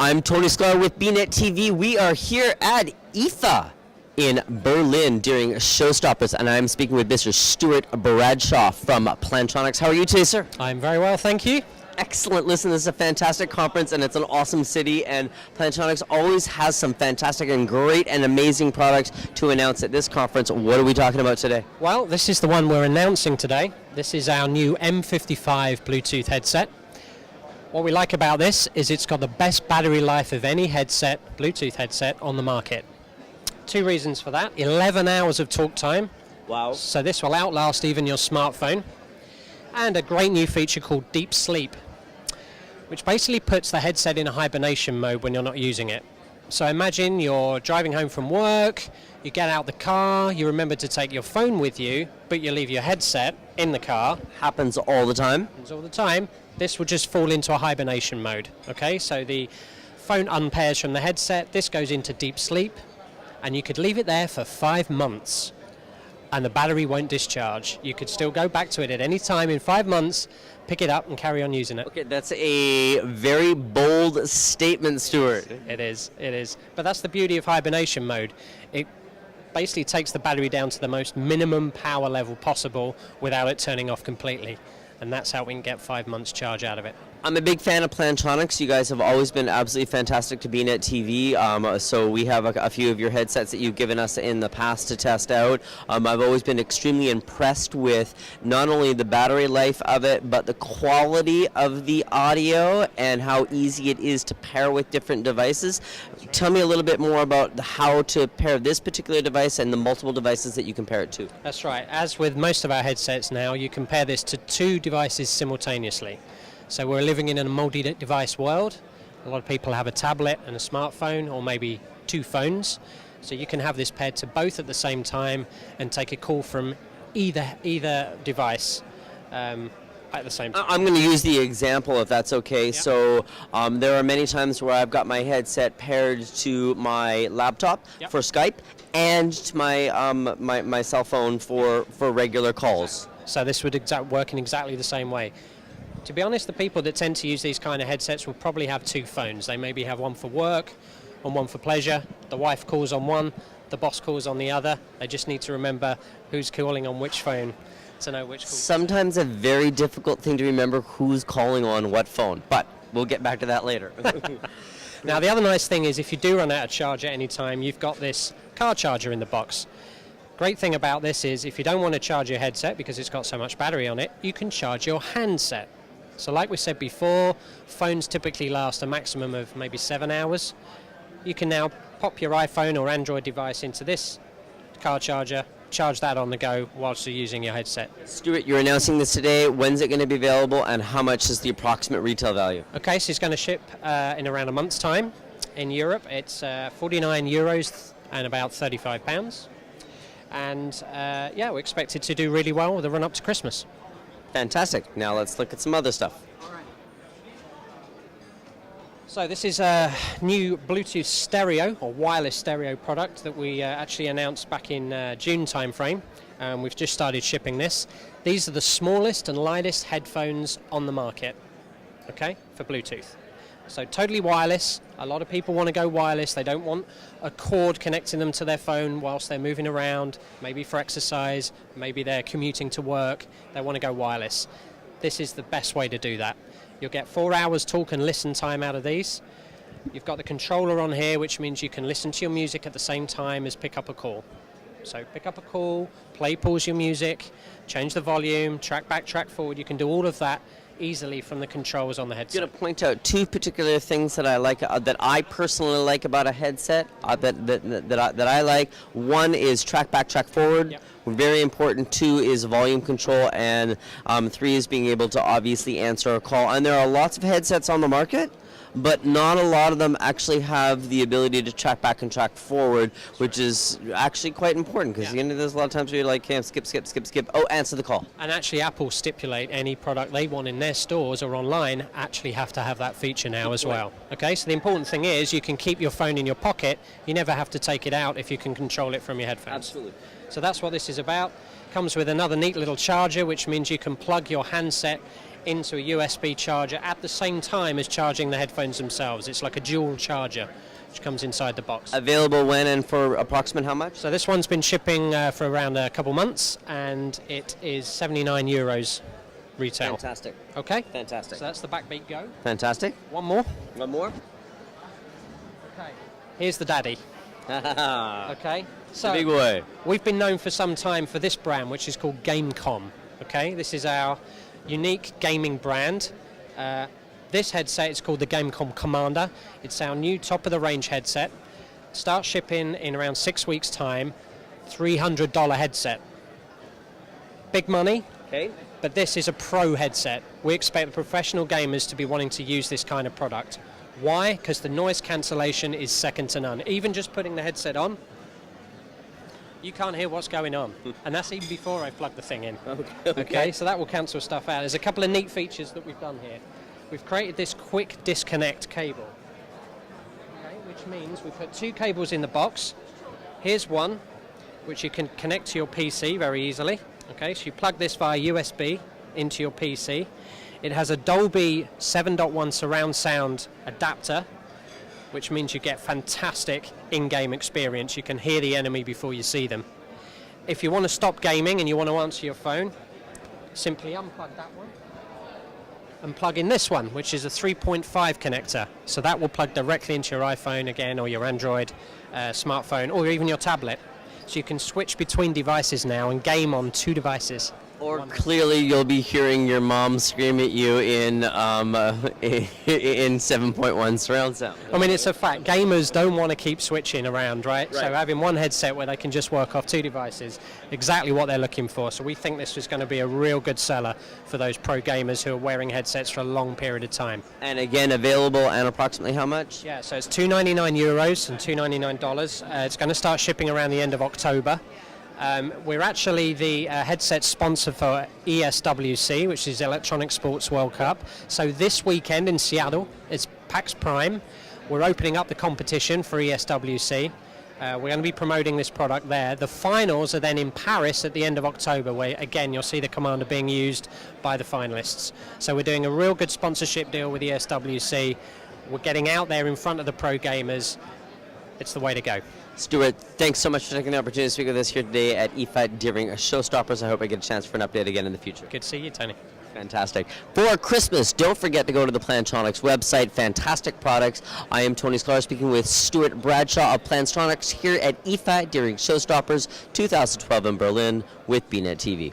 I'm Tony Sklar with bnetTV. We are here at IFA in Berlin during Showstoppers, and I'm speaking with Mr. Stuart Bradshaw from Plantronics. How are you today, sir? I'm very well, thank you. Excellent. Listen, this is a fantastic conference, and it's an awesome city, and Plantronics always has some fantastic and great and amazing products to announce at this conference. What are we talking about today? Well, this is the one we're announcing today. This is our new M55 Bluetooth headset. What we like about this is it's got the best battery life of any headset, Bluetooth headset, on the market. Two reasons for that. 11 hours of talk time. Wow. So this will outlast even your smartphone. And a great new feature called Deep Sleep, which basically puts the headset in a hibernation mode when you're not using it. So imagine you're driving home from work, you get out the car, you remember to take your phone with you, but you leave your headset in the car. Happens all the time. Happens all the time. This will just fall into a hibernation mode. Okay, so the phone unpairs from the headset, this goes into deep sleep, and you could leave it there for 5 months, and the battery won't discharge. You could still go back to it at any time in 5 months, pick it up and carry on using it. Okay, that's a very bold statement, Stuart. It is. But that's the beauty of hibernation mode. It basically takes the battery down to the most minimum power level possible without it turning off completely. And that's how we can get 5 months charge out of it. I'm a big fan of Plantronics. You guys have always been absolutely fantastic to bnetTV. So we have a few of your headsets that you've given us in the past to test out. I've always been extremely impressed with not only the battery life of it, but the quality of the audio and how easy it is to pair with different devices. Tell me a little bit more about how to pair this particular device and the multiple devices that you can pair it to. That's right. As with most of our headsets now, you can pair this to 2 devices simultaneously. So we're living in a multi-device world. A lot of people have a tablet and a smartphone, or maybe 2 phones. So you can have this paired to both at the same time and take a call from either device at the same time. I'm going to use the example if that's okay. Yep. So there are many times where I've got my headset paired to my laptop for Skype and to my cell phone for regular calls. So this would work in exactly the same way. To be honest, the people that tend to use these kind of headsets will probably have 2 phones. They maybe have one for work and one for pleasure. The wife calls on one, the boss calls on the other. They just need to remember who's calling on which phone to know which call. Sometimes a very difficult thing to remember who's calling on what phone, but we'll get back to that later. Now, the other nice thing is if you do run out of charge at any time, you've got this car charger in the box. Great thing about this is if you don't want to charge your headset because it's got so much battery on it, you can charge your handset. So like we said before, phones typically last a maximum of maybe 7 hours. You can now pop your iPhone or Android device into this car charger, charge that on the go whilst you're using your headset. Stuart, you're announcing this today. When's it going to be available, and how much is the approximate retail value? Okay, so it's going to ship in around a month's time. In Europe, it's €49 and about £35. And we expect it to do really well with the run up to Christmas. Fantastic. Now let's look at some other stuff. So this is a new Bluetooth stereo or wireless stereo product that we actually announced back in June timeframe. We've just started shipping this. These are the smallest and lightest headphones on the market, okay, for Bluetooth. So totally wireless. A lot of people want to go wireless. They don't want a cord connecting them to their phone whilst they're moving around, maybe for exercise, maybe they're commuting to work. They want to go wireless. This is the best way to do that. You'll get 4 hours talk and listen time out of these. You've got the controller on here, which means you can listen to your music at the same time as pick up a call. So pick up a call, play, pause your music, change the volume, track back, track forward. You can do all of that easily from the controls on the headset. I'm going to point out 2 particular things that I like, that I personally like about a headset, that I like. One is track back, track forward. Yep. Very important. 2 is volume control, and 3 is being able to obviously answer a call. And there are lots of headsets on the market, but not a lot of them actually have the ability to track back and track forward, which is actually quite important, because there's a lot of times where you're like, can't skip. Oh, answer the call. And actually Apple stipulate any product they want in their stores or online actually have to have that feature now as well. Okay, so the important thing is you can keep your phone in your pocket. You never have to take it out if you can control it from your headphones. Absolutely. So that's what this is about. Comes with another neat little charger, which means you can plug your handset into a USB charger at the same time as charging the headphones themselves. It's like a dual charger which comes inside the box. Available when and for approximate how much? So this one's been shipping for around a couple months, and it is €79 retail. Fantastic. Okay? Fantastic. So that's the Backbeat Go. Fantastic. One more. One more. Okay. Here's the daddy. Okay? So big boy. we've been known for some time for this brand, which is called Gamecom. Okay? This is our unique gaming brand. This headset is called the Gamecom Commander. It's our new top-of-the-range headset. Starts shipping in around 6 weeks' time. $300 headset. Big money, Okay. but this is a pro headset. We expect the professional gamers to be wanting to use this kind of product. Why? Because the noise cancellation is second to none. Even just putting the headset on, you can't hear what's going on. And that's even before I plug the thing in. Okay, so that will cancel stuff out. There's a couple of neat features that we've done here. We've created this quick disconnect cable, okay, which means we put 2 cables in the box. Here's one, which you can connect to your PC very easily. Okay, so you plug this via USB into your PC. It has a Dolby 7.1 surround sound adapter, which means you get fantastic in-game experience. You can hear the enemy before you see them. If you want to stop gaming and you want to answer your phone, simply unplug that one and plug in this one, which is a 3.5 connector. So that will plug directly into your iPhone again, or your Android smartphone, or even your tablet. So you can switch between devices now and game on 2 devices. Or clearly you'll be hearing your mom scream at you in 7.1 surround sound. I mean, it's a fact. Gamers don't want to keep switching around, right? So having one headset where they can just work off 2 devices, exactly what they're looking for. So we think this is going to be a real good seller for those pro gamers who are wearing headsets for a long period of time. And again, available and approximately how much? Yeah, so it's €299 and $299. It's going to start shipping around the end of October. We're actually the headset sponsor for ESWC, which is Electronic Sports World Cup. So this weekend in Seattle, it's PAX Prime. We're opening up the competition for ESWC. We're going to be promoting this product there. The finals are then in Paris at the end of October, where again you'll see the Commander being used by the finalists. So we're doing a real good sponsorship deal with ESWC. We're getting out there in front of the pro gamers. It's the way to go. Stuart, thanks so much for taking the opportunity to speak with us here today at IFA during Showstoppers. I hope I get a chance for an update again in the future. Good to see you, Tony. Fantastic. For Christmas, don't forget to go to the Plantronics website. Fantastic products. I am Tony Sklar speaking with Stuart Bradshaw of Plantronics here at IFA during Showstoppers 2012 in Berlin with bnetTV.